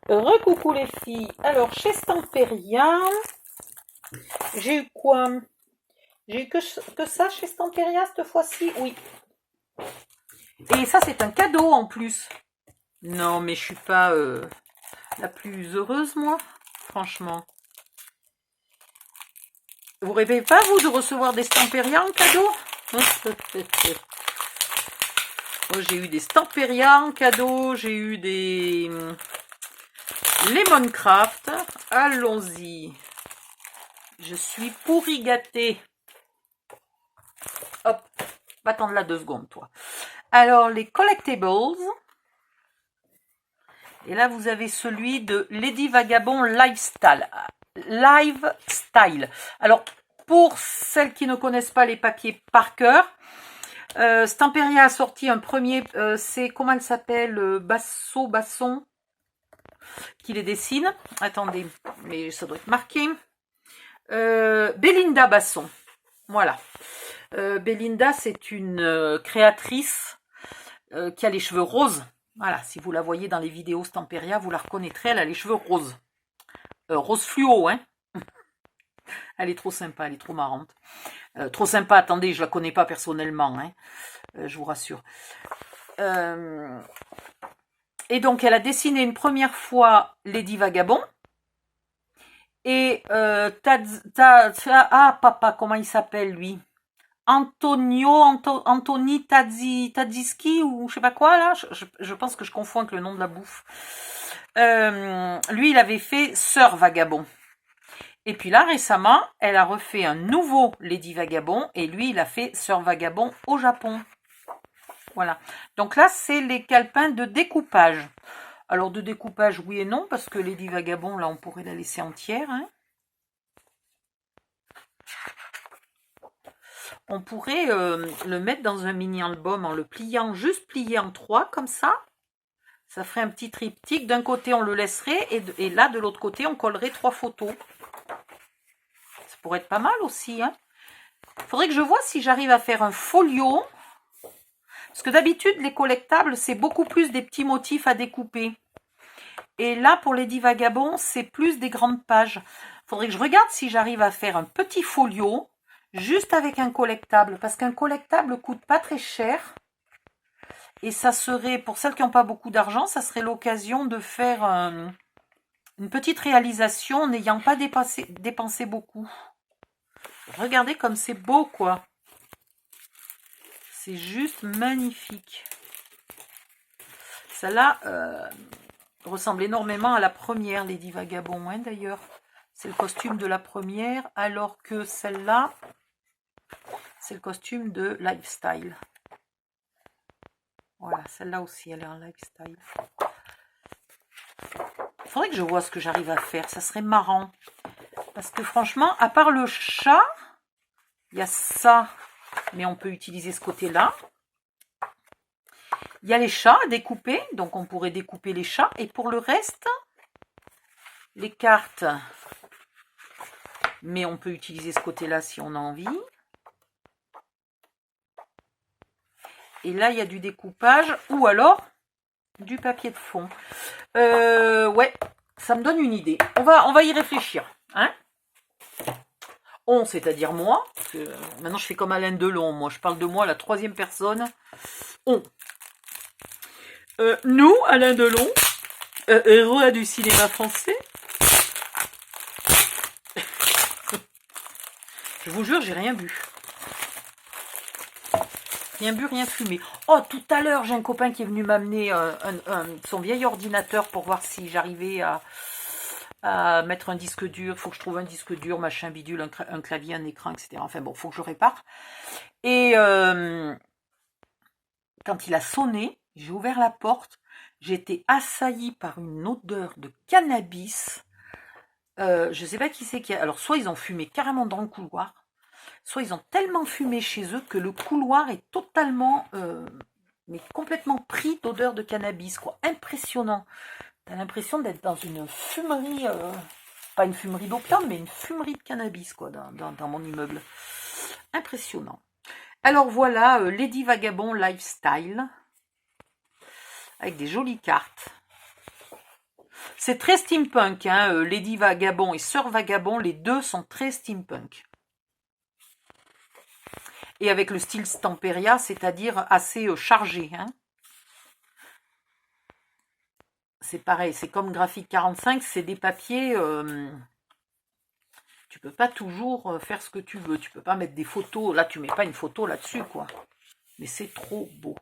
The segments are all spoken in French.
Recoucou les filles. Alors, chez Stamperia, j'ai eu quoi? J'ai eu que ça chez Stamperia cette fois-ci? Oui. Et ça, c'est un cadeau en plus. Non, mais je suis pas la plus heureuse, moi. Franchement. Vous rêvez pas, vous, de recevoir des Stamperia en cadeau? Oh, j'ai eu des Stamperia en cadeau. J'ai eu des Lemoncraft. Allons-y. Je suis pourri gâtée. Hop, va attendre là 2 secondes, toi. Alors, les collectibles. Et là, vous avez celui de Lady Vagabond Lifestyle. Alors, pour celles qui ne connaissent pas les papiers par cœur, Stamperia a sorti un premier, c'est, comment elle s'appelle, Basson, qui les dessine. Attendez, mais ça doit être marqué. Belinda Basson. Voilà. Belinda, c'est une créatrice qui a les cheveux roses. Voilà, si vous la voyez dans les vidéos Stamperia, vous la reconnaîtrez, elle a les cheveux roses. Rose fluo, hein. Elle est trop sympa, elle est trop marrante. Trop sympa, attendez, je la connais pas personnellement, hein. Je vous rassure. Et donc, elle a dessiné une première fois Lady Vagabond. Et papa, comment il s'appelle lui? Anthony Tadziski ou je sais pas quoi là, je pense que je confonds avec le nom de la bouffe. Lui, il avait fait Sœur Vagabond. Et puis là, récemment, elle a refait un nouveau Lady Vagabond et lui, il a fait Sœur Vagabond au Japon. Voilà. Donc là, c'est les calepins de découpage. Alors de découpage, oui et non, parce que Lady Vagabond, là, on pourrait la laisser entière, hein. On pourrait le mettre dans un mini album en le pliant, juste plié en 3 comme ça. Ça ferait un petit triptyque. D'un côté, on le laisserait et là, de l'autre côté, on collerait 3 photos. Ça pourrait être pas mal aussi, hein. Faudrait que je vois si j'arrive à faire un folio. Parce que d'habitude, les collectables, c'est beaucoup plus des petits motifs à découper. Et là, pour Lady Vagabond, c'est plus des grandes pages. Faudrait que je regarde si j'arrive à faire un petit folio. Juste avec un collectable, parce qu'un collectable coûte pas très cher. Et ça serait, pour celles qui n'ont pas beaucoup d'argent, ça serait l'occasion de faire une petite réalisation n'ayant pas dépensé beaucoup. Regardez comme c'est beau, quoi. C'est juste magnifique. Celle-là ressemble énormément à la première Lady Vagabond, hein, d'ailleurs. C'est le costume de la première, alors que celle-là, c'est le costume de Lifestyle. Voilà, celle-là aussi, elle est en Lifestyle. Il faudrait que je vois ce que j'arrive à faire, ça serait marrant. Parce que franchement, à part le chat, il y a ça, mais on peut utiliser ce côté-là. Il y a les chats à découper, donc on pourrait découper les chats. Et pour le reste, les cartes, mais on peut utiliser ce côté-là si on a envie. Et là, il y a du découpage ou alors du papier de fond. Ouais, ça me donne une idée. On va y réfléchir. Hein, on, c'est-à-dire moi. Parce que maintenant, je fais comme Alain Delon. Moi, je parle de moi à la 3e personne. On. Nous, Alain Delon, héros du cinéma français. Je vous jure, j'ai rien bu. Rien bu, rien fumé. Oh, tout à l'heure, j'ai un copain qui est venu m'amener son vieil ordinateur pour voir si j'arrivais à mettre un disque dur. Il faut que je trouve un disque dur, machin bidule, un clavier, un écran, etc. Enfin bon, il faut que je répare. Et quand il a sonné, j'ai ouvert la porte. J'ai été assaillie par une odeur de cannabis. Je ne sais pas qui c'est qui a... Alors, soit ils ont fumé carrément dans le couloir, soit ils ont tellement fumé chez eux que le couloir est totalement, mais complètement pris d'odeur de cannabis, quoi. Impressionnant. T'as l'impression d'être dans une fumerie, pas une fumerie d'opium, mais une fumerie de cannabis, quoi, dans mon immeuble. Impressionnant. Alors voilà, Lady Vagabond Lifestyle, avec des jolies cartes. C'est très steampunk, hein. Lady Vagabond et Sœur Vagabond, les deux sont très steampunk. Et avec le style Stamperia, c'est-à-dire assez chargé. Hein. C'est pareil, c'est comme Graphique 45, c'est des papiers... tu peux pas toujours faire ce que tu veux. Tu peux pas mettre des photos. Là, tu mets pas une photo là-dessus, quoi. Mais c'est trop beau.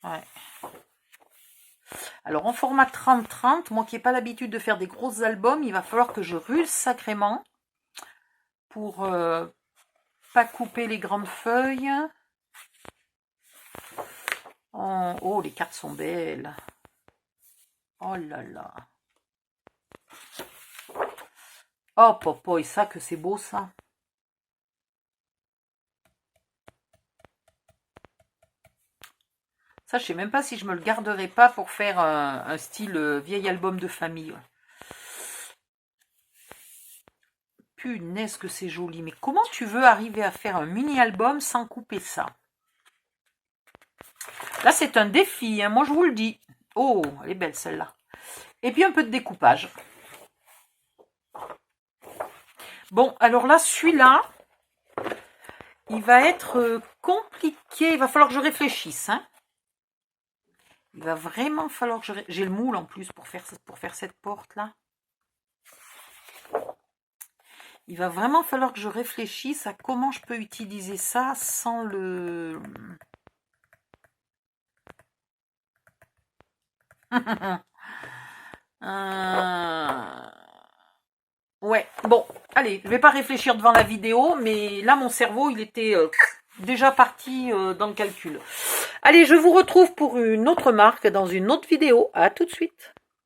Ouais. Alors, en format 30-30, moi qui n'ai pas l'habitude de faire des gros albums, il va falloir que je ruse sacrément pour pas couper les grandes feuilles. Oh, les cartes sont belles. Oh là là. Oh, popo, et ça, que c'est beau, ça. Ça, je sais même pas si je me le garderai pas pour faire un style vieil album de famille. Punaise que c'est joli. Mais comment tu veux arriver à faire un mini-album sans couper ça? Là, c'est un défi, hein, moi je vous le dis. Oh, elle est belle celle-là. Et puis un peu de découpage. Bon, alors là, celui-là, il va être compliqué. Il va falloir que je réfléchisse. Hein. Il va vraiment falloir que je... J'ai le moule en plus pour faire cette porte-là. Il va vraiment falloir que je réfléchisse à comment je peux utiliser ça sans le... Ouais, bon, allez, je vais pas réfléchir devant la vidéo, mais là, mon cerveau, il était déjà parti dans le calcul. Allez, je vous retrouve pour une autre marque dans une autre vidéo. À tout de suite.